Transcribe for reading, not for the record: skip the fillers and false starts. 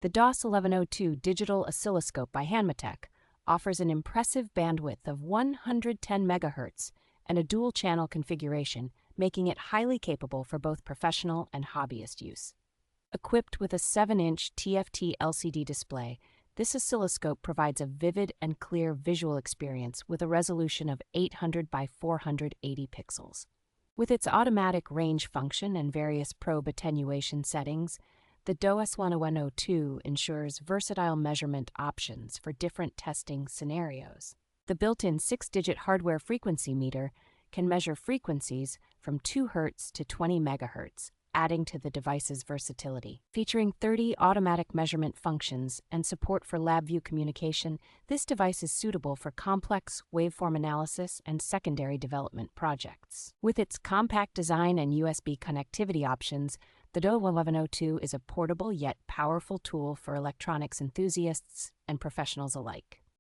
The DOS1102 Digital Oscilloscope by HANMATEK offers an impressive bandwidth of 110 MHz and a dual-channel configuration, making it highly capable for both professional and hobbyist use. Equipped with a 7-inch TFT LCD display, this oscilloscope provides a vivid and clear visual experience with a resolution of 800 by 480 pixels. With its automatic range function and various probe attenuation settings, the DOS1102 ensures versatile measurement options for different testing scenarios. The built-in 6-digit hardware frequency meter can measure frequencies from 2 Hz to 20 MHz, adding to the device's versatility. Featuring 30 automatic measurement functions and support for LABVIEW communication, this device is suitable for complex waveform analysis and secondary development projects. With its compact design and USB connectivity options, the DOS1102 is a portable yet powerful tool for electronics enthusiasts and professionals alike.